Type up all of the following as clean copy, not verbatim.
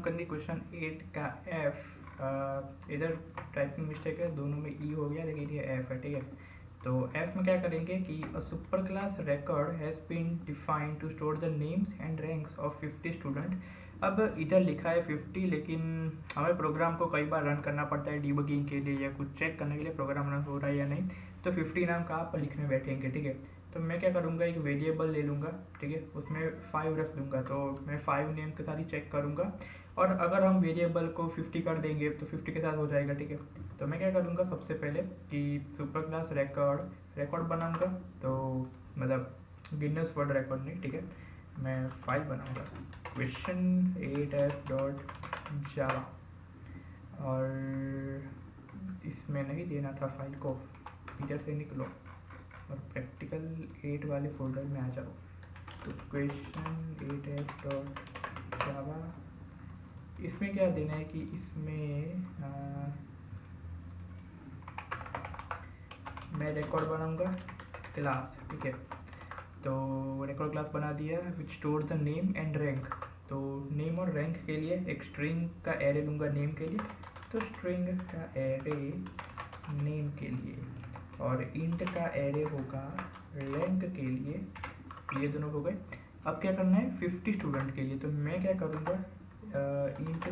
करेंगे क्वेश्चन 8 का एफ। इधर टाइपिंग मिस्टेक है, दोनों में ई हो गया लेकिन ये एफ है, ठीक है। तो एफ में क्या करेंगे कि a super class record has been defined to store the names and ranks of 50 student. अब इधर लिखा है 50, लेकिन हमें प्रोग्राम को कई बार रन करना पड़ता है डीबगिंग के लिए या कुछ चेक करने के लिए प्रोग्राम रन हो रहा है या नहीं। तो 50 नाम का आप लिखने बैठेंगे, ठीक है। तो मैं क्या करूँगा, एक वेरिएबल ले लूँगा, ठीक है, उसमें 5 रख दूँगा। तो मैं 5 नेम के साथ ही चेक करूँगा, और अगर हम वेरिएबल को 50 कर देंगे तो 50 के साथ हो जाएगा, ठीक है। तो मैं क्या करूँगा, सबसे पहले कि सुपर क्लास रिकॉर्ड बनाऊँगा, तो मतलब गिनेस वर्ल्ड रिकॉर्ड नहीं, ठीक है। मैं फाइल बनाऊँगा क्वेश्चन 8f डॉट जावा, और इसमें नहीं देना था फाइल को, इधर से निकलो और प्रैक्टिकल 8 वाले फोल्डर में आ जाओ। तो क्वेश्चन 8f डॉट जावा, इसमें क्या देना है कि इसमें मैं रिकॉर्ड बनाऊंगा क्लास, ठीक है। तो रिकॉर्ड क्लास बना दिया विच store the name and rank. तो नेम और रैंक के लिए एक स्ट्रिंग का एरे लूँगा नेम के लिए, तो स्ट्रिंग का एरे नेम के लिए, और इंट का एरे होगा रैंक के लिए। ये दोनों हो गए। अब क्या करना है 50 स्टूडेंट के लिए, तो मैं क्या करूँगा, इंट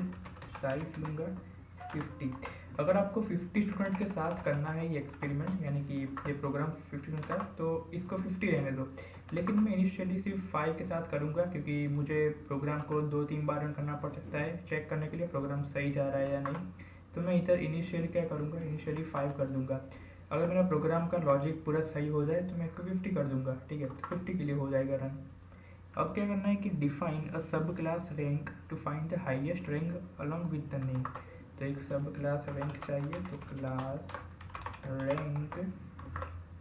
साइज लूँगा 50। अगर आपको 50 स्टूडेंट के साथ करना है ये एक्सपेरिमेंट, यानी कि ये प्रोग्राम 50 स्टूडेंट का, तो इसको 50 रहने दो। लेकिन मैं इनिशियली सिर्फ 5 के साथ करूँगा, क्योंकि मुझे प्रोग्राम को 2-3 बार रन करना पड़ सकता है चेक करने के लिए प्रोग्राम सही जा रहा है या नहीं। तो मैं इधर इनिशियली क्या करूँगा, इनिशियली 5 कर दूँगा। अगर मेरा प्रोग्राम का लॉजिक पूरा सही हो जाए तो मैं इसको 50 कर दूँगा, ठीक है। तो 50 के लिए हो जाएगा रन। अब क्या करना है कि डिफाइन अ सब class rank to find the highest rank along with the name. तो एक सब क्लास रैंक चाहिए, तो क्लास रैंक,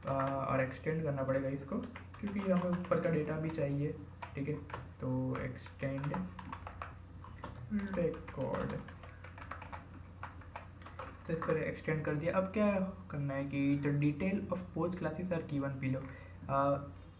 और एक्सटेंड करना पड़ेगा इसको क्योंकि हमें ऊपर का डेटा भी चाहिए, ठीक है। तो एक्सटेंड रिकॉर्ड, तो इसको एक्सटेंड कर दिया। अब क्या करना है कि the detail of both classes are given below.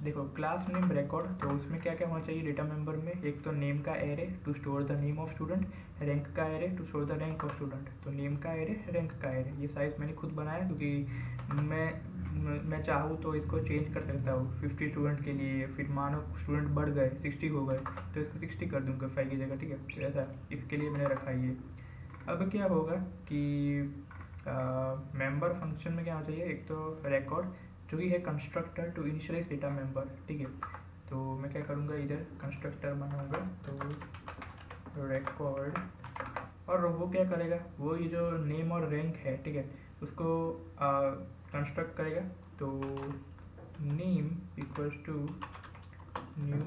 देखो क्लास नेम रिकॉर्ड, तो उसमें क्या क्या होना चाहिए डेटा मेंबर में, एक तो नेम का array to store the name of student, rank का array to store the rank of student. तो नेम का एरे, रैंक का एरे, ये साइज मैंने खुद बनाया क्योंकि मैं चाहूँ तो इसको चेंज कर सकता हूँ 50 स्टूडेंट के लिए। फिर मानो स्टूडेंट बढ़ गए 60 हो गए तो इसको 60 कर दूँगा 5 की जगह, ठीक है। तो ऐसा इसके लिए मैंने रखा ये। अब क्या होगा कि मेंबर फंक्शन में क्या होना चाहिए, एक तो रिकॉर्ड जो कि है constructor to initialise data member, ठीक है। तो मैं क्या करूँगा, इधर कंस्ट्रक्टर बनाऊँगा, तो रिकॉर्ड, और वो क्या करेगा, वो ये जो नेम और रैंक है, ठीक है, उसको कंस्ट्रक्ट करेगा। तो name equals to new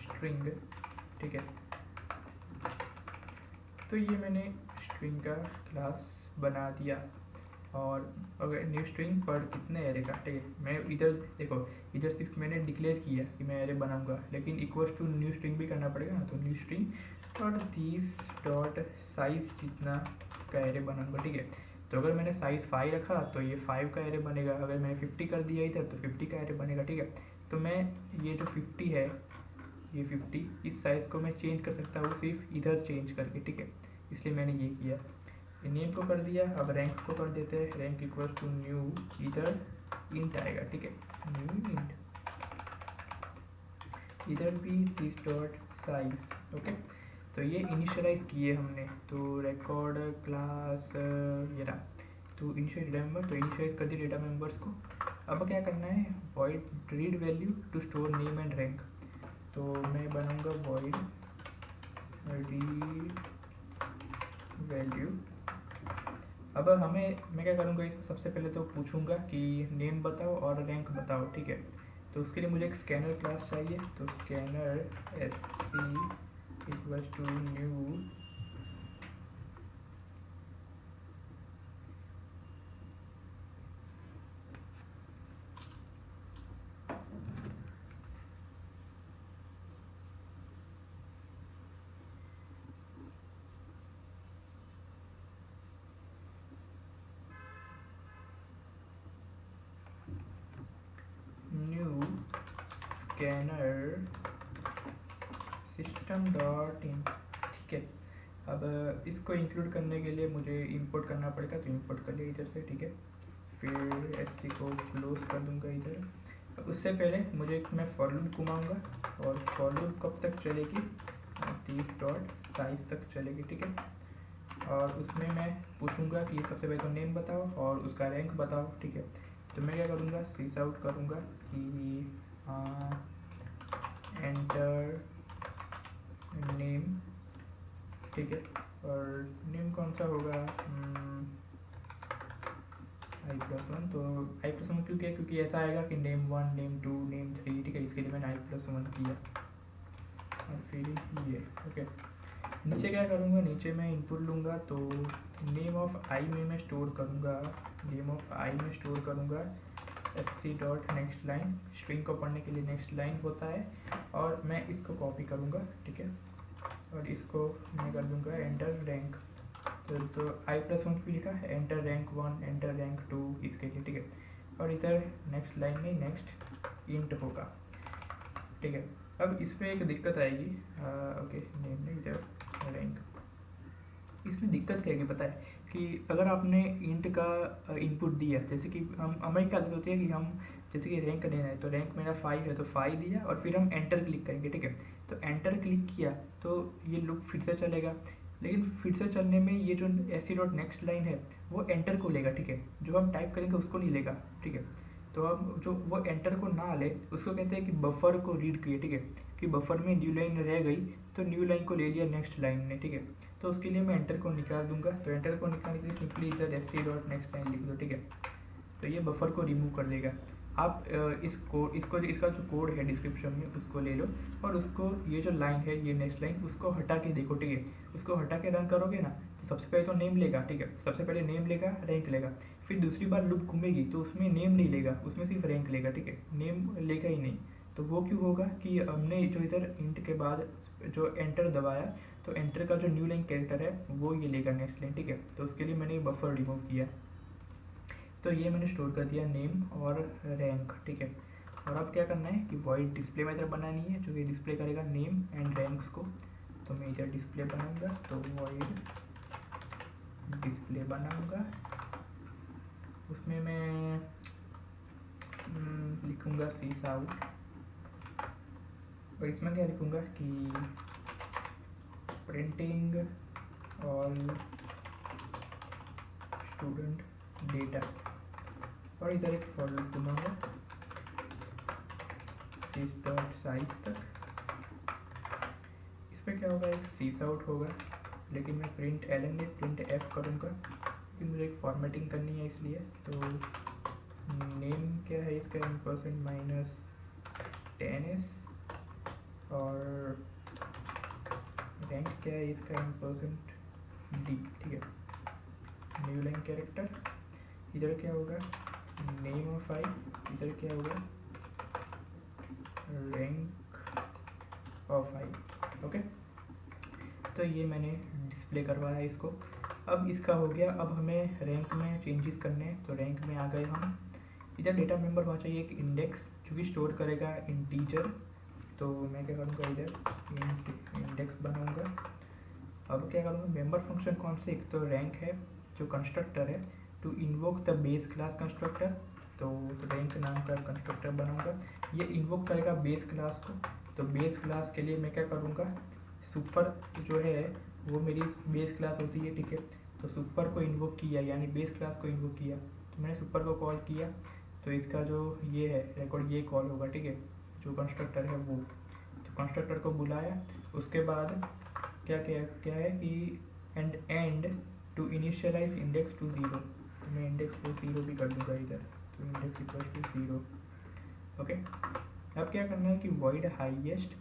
string, ठीक है। तो ये मैंने स्ट्रिंग का क्लास बना दिया, और अगर न्यू स्ट्रिंग पर कितने एरे का, ठीक है। मैं इधर देखो, इधर सिर्फ मैंने डिक्लेयर किया कि मैं एरे बनाऊंगा, लेकिन इक्वल्स टू न्यू स्ट्रिंग भी करना पड़ेगा ना। तो न्यू स्ट्रिंग और दिस डॉट साइज कितना का एरे बनाऊंगा, ठीक है। तो अगर मैंने साइज 5 रखा तो ये 5 का एरे बनेगा, अगर मैंने 50 कर दिया इधर तो 50 का एरे बनेगा, ठीक है। तो मैं ये जो 50 है, ये 50, इस साइज़ को मैं चेंज कर सकता हूँ सिर्फ इधर चेंज करके, ठीक है। इसलिए मैंने ये किया, नेम को कर दिया। अब रैंक को कर देते हैं, रैंक इक्वल्स टू न्यू, इधर इंट आएगा, ठीक है, न्यू इंट, इधर भी दिस डॉट साइज, ओके। तो ये इनिशियलाइज किए हमने। तो रिकॉर्ड क्लास ये रहा, तो इनिशियल डेटा मेंबर, तो इनिशियलाइज कर दिए डेटा मेंबर्स को। अब क्या करना है, void read value to store name and rank. तो मैं बनाऊंगा वॉइड रीड वैल्यू। अब मैं क्या करूँगा, इसमें सबसे पहले तो पूछूंगा कि नेम बताओ और रैंक बताओ, ठीक है। तो उसके लिए मुझे एक स्कैनर क्लास चाहिए, तो scanner sc equals to new scanner system dot in, ठीक है। अब इसको इंक्लूड करने के लिए मुझे इंपोर्ट करना पड़ेगा, तो इंपोर्ट कर लिया इधर से, ठीक है। फिर एससी को क्लोज कर दूंगा इधर। अब उससे पहले मुझे मैं फॉर लूप घुमाऊँगा, और फॉर लूप कब तक चलेगी, 30 डॉट साइज तक चलेगी, ठीक है। और उसमें मैं पूछूंगा कि सबसे पहले तो नेम बताओ और उसका रैंक बताओ, ठीक है। तो मैं क्या करूँगा, सीस आउट करूँगा कि एंटर नेम, ठीक है। और नेम कौन सा होगा, i+1। तो i+1 क्योंकि ऐसा आएगा कि नेम 1, नेम 2, नेम 3, ठीक है। इसके लिए मैंने i+1 किया, और फिर ये, ओके। नीचे क्या करूँगा, नीचे मैं इनपुट लूँगा, तो नेम ऑफ आई में मैं स्टोर करूँगा, नेम ऑफ आई में स्टोर करूँगा sc dot next line. String को पढ़ने के लिए नेक्स्ट लाइन होता है, और मैं इसको कॉपी करूँगा, ठीक है। और इसको मैं कर दूँगा एंटर रैंक। तो i+1 भी लिखा है, एंटर रैंक 1, एंटर रैंक 2 इसके लिए, ठीक है। और इधर नेक्स्ट लाइन में नेक्स्ट इंट होगा, ठीक है। अब इसमें एक दिक्कत आएगी, ओके, नेम नहीं, इधर रैंक। इसमें दिक्कत क्या है पता है, कि अगर आपने इंट का इनपुट दिया, जैसे कि हमें क्या आदत होती है कि हम जैसे कि रैंक देना है, तो रैंक मेरा 5 है तो 5 दिया, और फिर हम एंटर क्लिक करेंगे, ठीक है। तो एंटर क्लिक किया तो ये लूप फिर से चलेगा, लेकिन फिर से चलने में ये जो एसी डॉट नेक्स्ट लाइन है वो एंटर को लेगा, ठीक है। जो हम टाइप करेंगे उसको नहीं लेगा, ठीक है। तो अब जो वो एंटर को ना ले उसको कहते हैं कि बफर को रीड किए, ठीक है। कि बफर में न्यू लाइन रह गई तो न्यू लाइन को ले लिया नेक्स्ट लाइन ने, ठीक है। तो उसके लिए मैं एंटर को निकाल दूंगा, तो एंटर को निकालने के लिए सिंपली इधर एससी डॉट नेक्स्ट लाइन लिख दो, ठीक है। तो ये बफर को रिमूव कर देगा। आप इसको इसका जो कोड है डिस्क्रिप्शन में उसको ले लो, और उसको ये जो लाइन है ये नेक्स्ट लाइन उसको हटा के देखो, ठीक है। उसको हटा के रन करोगे ना, तो सबसे पहले तो नेम लेगा, ठीक है। सबसे पहले नेम लेगा, रैंक लेगा। फिर दूसरी बार लूप घूमेगी तो उसमें नेम नहीं लेगा, उसमें सिर्फ रैंक लेगा, ठीक है। नेम लेगा ही नहीं। तो वो क्यों होगा कि हमने जो इधर इंट के बाद जो एंटर दबाया, तो एंटर का जो न्यू लाइन कैरेक्टर है वो ये लेगा नेक्स्ट लाइन, ठीक है। तो उसके लिए मैंने बफर रिमूव किया। तो ये मैंने स्टोर कर दिया नेम और रैंक, ठीक है। और अब क्या करना है कि वॉइड डिस्प्ले मेथड बनानी है जो ये डिस्प्ले करेगा नेम एंड रैंक्स को। तो मैं इधर डिस्प्ले बनाऊंगा, तो वॉइड डिस्प्ले बनाऊंगा, उसमें मैं लिखूंगा सीस आउट, और इसमें क्या लिखूंगा कि प्रिंटिंग ऑल स्टूडेंट डेटा, और इधर एक फॉर लूप दूंगा इस डॉट साइज तक। इसमें क्या होगा, एक सीस आउट होगा, लेकिन मैं प्रिंट एल में प्रिंट एफ करूँगा क्योंकि मुझे एक फॉर्मेटिंग करनी है इसलिए। तो नेम क्या है इसका, %-10s, और रैंक क्या है इसका, %d, ठीक है। न्यू लाइन कैरेक्टर, इधर क्या होगा नेम ऑफ आई, इधर क्या होगा रैंक ऑफ आई, ओके। तो ये मैंने डिस्प्ले करवाया इसको। अब इसका हो गया, अब हमें रैंक में चेंजेस करने हैं, तो रैंक में आ गए हम। इधर डेटा मेंबर होना चाहिए एक इंडेक्स जो कि स्टोर करेगा इंटीजर, तो मैं क्या करूँगा इधर इंडेक्स बनाऊँगा। अब क्या करूँगा, मेंबर फंक्शन कौन से, एक तो रैंक है जो कंस्ट्रक्टर है, to invoke the base class constructor, तो रैंक नाम का कंस्ट्रक्टर बनाऊँगा। ये इन्वोक करेगा बेस क्लास को, तो बेस क्लास के लिए मैं क्या करूँगा, सुपर जो है वो मेरी बेस क्लास होती है, ठीक है। तो सुपर को इन्वोक किया, यानी बेस क्लास को इन्वोक किया, तो मैंने सुपर को कॉल किया, तो इसका जो ये है रिकॉर्ड ये कॉल होगा, ठीक है। जो कंस्ट्रक्टर है वो, तो कंस्ट्रक्टर को बुलाया, उसके बाद क्या क्या है कि and to initialise index to 0, तो मैं इंडेक्स को 0 भी कर दूँगा इधर, तो इंडेक्स इक्वल टू 0, ओके। अब क्या करना है कि वॉइड हाईएस्ट,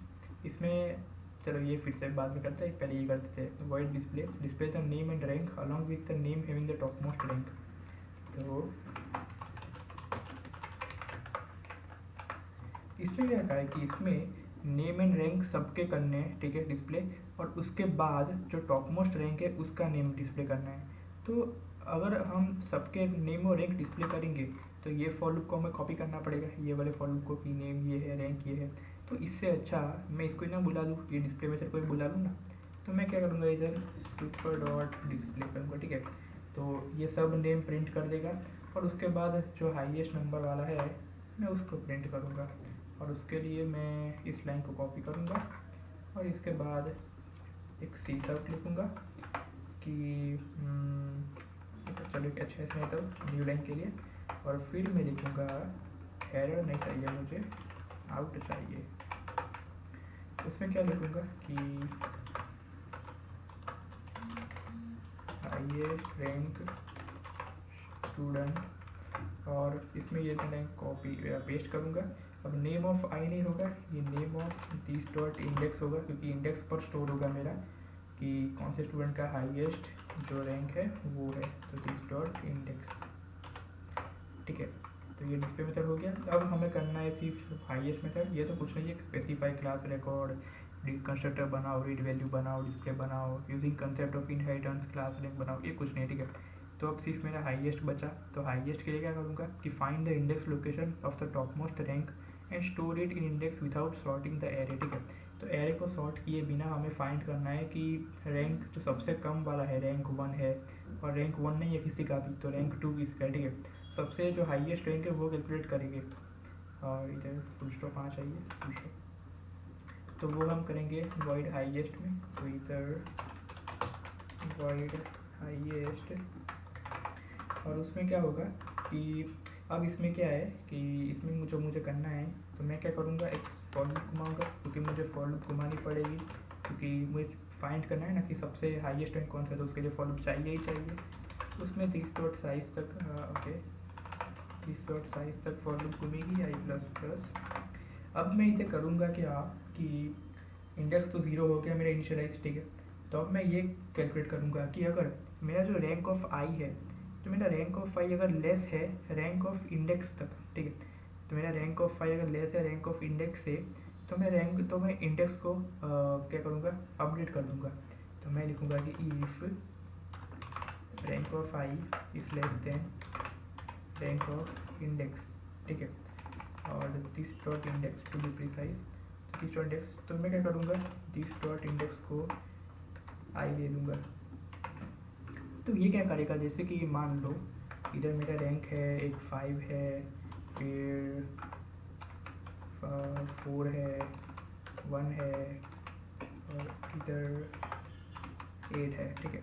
इसमें चलो ये फिर से बाद में करते हैं, पहले ये कर देते हैं। Void display the name and rank along with the name having the top most rank. तो इसमें क्या कहा है कि इसमें नेम एंड रैंक सबके करने हैं, ठीक है, डिस्प्ले, और उसके बाद जो टॉप मोस्ट रैंक है उसका नेम डिस्प्ले करना है। तो अगर हम सबके नेम और रैंक डिस्प्ले करेंगे तो ये फॉर लूप को हमें कॉपी करना पड़ेगा, ये वाले फॉर लूप को, कि नेम ये है, रैंक ये है। तो इससे अच्छा मैं इसको ना बुला लूँ, ये डिस्प्ले मेथड को बुला लूँ ना, तो मैं क्या करूँगा इधर सुपर डॉट डिस्प्ले करूँगा, ठीक है। तो ये सब नेम प्रिंट कर देगा और उसके बाद जो हाईएस्ट नंबर वाला है मैं उसको प्रिंट करूँगा और उसके लिए मैं इस लाइन को कॉपी करूँगा और इसके बाद एक सी आउट लिखूँगा कि चलो एक अच्छा इसमें तो न्यू लाइन के लिए, और फिर मैं लिखूँगा एरर नहीं चाहिए मुझे, आउट चाहिए। उसमें क्या लिखूँगा कि हाईएस्ट रैंक स्टूडेंट, और इसमें ये मैं कॉपी पेस्ट करूँगा। अब नेम ऑफ आई नहीं होगा, ये name of this dot index होगा, क्योंकि इंडेक्स पर स्टोर होगा मेरा कि कौन से स्टूडेंट का हाईएस्ट जो रैंक है वो है, तो दिस डॉट इंडेक्स, ठीक है। तो ये डिस्प्ले मेथड हो गया। अब हमें करना है सिर्फ हाईएस्ट मेथड। ये तो कुछ नहीं है, स्पेसिफाई क्लास रिकॉर्ड, कंस्ट्रक्टर बनाओ, रीड वैल्यू बनाओ, डिस्प्ले बनाओ, using concept of inheritance, class rank बनाओ, ये कुछ नहीं, ठीक है। तो अब सिर्फ मेरा हाईएस्ट बचा। तो हाईएस्ट के लिए क्या करूँगा कि find the index location of the top most rank and store it in index without sorting the array, ठीक है। तो एरे को सॉर्ट किए बिना हमें फाइंड करना है कि रैंक जो सबसे कम वाला है रैंक 1 है, और रैंक 1 नहीं है किसी का भी, तो रैंक 2 किसका है, ठीक है। सबसे जो हाईएस्ट रैंक है वो कैलकुलेट करेंगे, और इधर फुल स्टॉप आना चाहिए, फुल स्टॉप। तो वो हम करेंगे वॉइड हाईएस्ट में, तो इधर वॉइड हाईएस्ट, और उसमें क्या होगा कि अब इसमें क्या है कि इसमें मुझे करना है, तो मैं क्या करूँगा एक फॉर लूप घुमाऊँगा, क्योंकि मुझे फॉर लूप घुमानी पड़ेगी, क्योंकि मुझे फाइंड करना है ना कि सबसे हाईएस्ट रैंक कौन सा है, तो उसके लिए फॉर लूप चाहिए ही चाहिए। उसमें दिस डॉट साइज तक, ओके, दिस डॉट साइज तक फॉर लूप घूमेगी आई प्लस प्लस। अब मैं इसे करूँगा क्या कि इंडेक्स तो ज़ीरो हो गया मेरा इनिशियलाइज, ठीक है। तो अब मैं ये कैलकुलेट करूँगा कि अगर मेरा जो रैंक ऑफ आई है, तो मेरा रैंक ऑफ आई अगर लेस है रैंक ऑफ इंडेक्स तक, ठीक है। तो मेरा रैंक ऑफ आई अगर लेस है रैंक ऑफ इंडेक्स से, तो मैं इंडेक्स को क्या करूँगा अपडेट कर दूँगा। तो मैं लिखूँगा कि if rank of I is less than rank of index, ठीक है, और this dot index to be precise, this dot index, तो मैं क्या करूँगा दिस डॉट इंडेक्स को आई दे दूँगा। तो ये क्या करेगा, जैसे कि मान लो इधर मेरा रैंक है एक 5 है, फिर 4 है, 1 है, और इधर 8 है, ठीक है।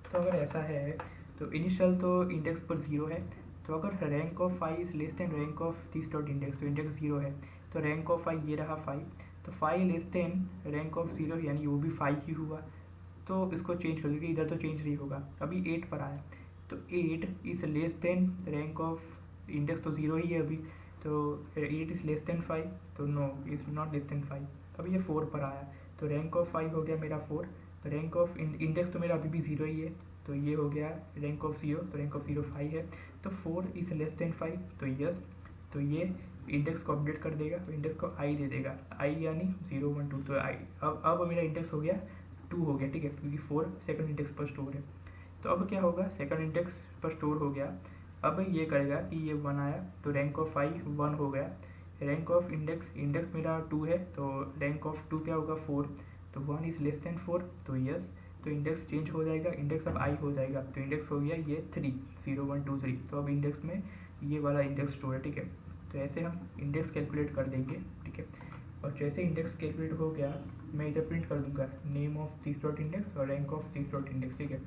तो अगर ऐसा है तो इनिशियल तो इंडेक्स पर 0 है, तो अगर rank of I is less than rank of this dot index, तो इंडेक्स 0 है, तो रैंक ऑफ आई ये रहा 5, तो 5 लेस देन रैंक ऑफ 0 यानी वो भी 5 ही हुआ। तो इसको चेंज कर दीजिए, इधर तो चेंज नहीं होगा, अभी 8 पर आया, तो 8 is less than rank of index, तो 0 ही है अभी, तो 8 इज़ लेस देन 5, तो no is not less than 5। अभी ये 4 पर आया, तो रैंक ऑफ 5 हो गया मेरा 4, रैंक ऑफ इंडेक्स तो मेरा अभी भी 0 ही है, तो ये हो गया रैंक ऑफ 0, तो रैंक ऑफ 0 5 है, तो 4 इज़ लेस देन 5, तो यस, तो ये इंडेक्स को अपडेट कर देगा, तो इंडेक्स को आई दे देगा, आई यानी 0 1 2, तो आई अब मेरा इंडेक्स हो गया 2 हो गया, ठीक है, क्योंकि 4 सेकंड इंडेक्स पर स्टोर है। तो अब क्या होगा, सेकंड इंडेक्स पर स्टोर हो गया, अब ये करेगा कि ये 1 आया, तो रैंक ऑफ आई 1 हो गया, रैंक ऑफ इंडेक्स मेरा 2 है, तो रैंक ऑफ 2 क्या होगा 4, तो 1 इज़ लेस देन 4, तो यस, तो इंडेक्स चेंज हो जाएगा, इंडेक्स अब आई हो जाएगा, तो इंडेक्स हो गया ये 3 0 1 2 3, तो अब इंडेक्स में ये वाला इंडेक्स स्टोर है, ठीक है। तो ऐसे हम इंडेक्स कैलकुलेट कर देंगे, ठीक है। और जैसे इंडेक्स कैलकुलेट हो गया, मैं इधर प्रिंट कर दूंगा name of this dot index और rank of this dot index, ठीक है।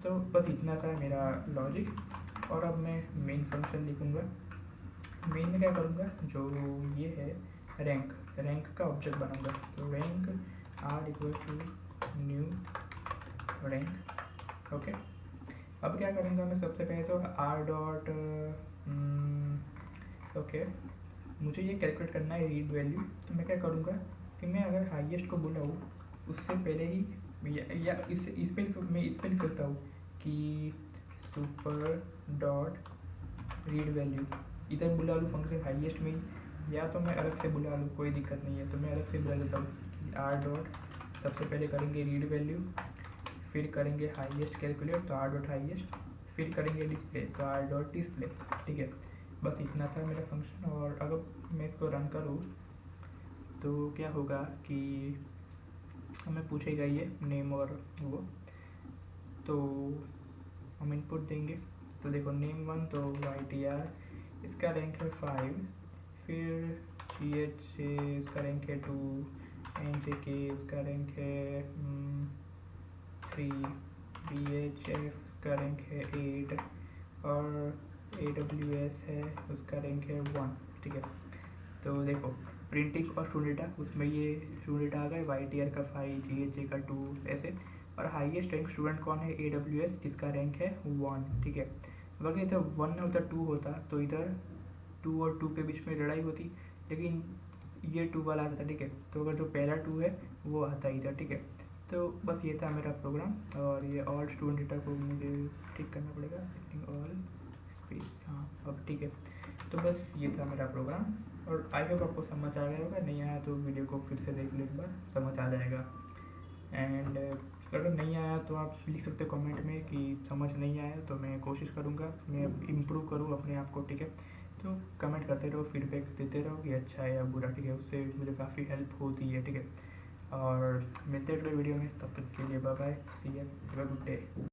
तो बस इतना था मेरा लॉजिक, और अब मैं मेन फंक्शन लिखूँगा। मेन में क्या करूँगा, जो ये है रैंक का ऑब्जेक्ट बनाऊँगा, तो rank R equal to new rank, okay. अब क्या करूँगा मैं, सबसे पहले तो आर डॉट, ओके, मुझे ये कैलकुलेट करना है रीड वैल्यू, तो मैं क्या करूँगा कि मैं अगर हाईएस्ट को बुलाऊँ उससे पहले ही, या इस पे मैं इस पे लिख सकता हूँ कि सुपर डॉट रीड वैल्यू, इधर बुला लूँ फंक्शन हाईएस्ट में ही, या तो मैं अलग से बुला लूँ, कोई दिक्कत नहीं है, तो मैं अलग से बुला लेता हूँ कि आर डॉट, सबसे पहले करेंगे रीड वैल्यू, फिर करेंगे हाईएस्ट कैलकुलेट, तो आर डॉट हाईएस्ट, फिर करेंगे डिस्प्ले, तो आर डॉट डिस्प्ले, ठीक है। बस इतना था मेरा फंक्शन, और अगर मैं इसको रन करूँ तो क्या होगा कि हमें पूछेगा ये नेम और वो, तो हम इनपुट देंगे। तो देखो नेम 1 तो YTR, इसका रैंक है 5, फिर GH इसका रैंक है 2, NJK इसका रैंक है 3, BHF इसका रैंक है 8 और AWS है उसका रैंक है 1। ठीक है, तो देखो प्रिंटिंग और स्टूडेंट डाटा, उसमें ये स्टूडेंट आ गए, YTR का 5, GHA का 2 ऐसे। और हाईएस्ट रैंक स्टूडेंट कौन है, AWS, जिसका रैंक है 1। ठीक है, अगर इधर 1 और उधर 2 होता तो इधर 2 और 2 के बीच में लड़ाई होती, लेकिन ये 2 वाला आता था। ठीक है, तो अगर जो पहला 2 है वो आता इधर। ठीक है, तो बस ये था मेरा प्रोग्राम। और ये ऑल स्टूडेंट डेटा को मुझे ठीक करना पड़ेगा, ऑल स्पेस, हाँ अब ठीक है। तो बस ये था मेरा प्रोग्राम, और आई होप आपको समझ आ गया होगा। नहीं आया तो वीडियो को फिर से देख लो एक बार, समझ आ जाएगा। एंड अगर नहीं आया तो आप लिख सकते हो कमेंट में कि समझ नहीं आया, तो मैं कोशिश करूँगा मैं इम्प्रूव करूँ अपने आप को। ठीक है, तो कमेंट करते रहो, फीडबैक देते रहो कि अच्छा है या बुरा। ठीक है, उससे मुझे काफ़ी हेल्प होती है। ठीक है, और मिलते हैं अगले वीडियो में, तब तक के लिए bye bye, see you, have a good day.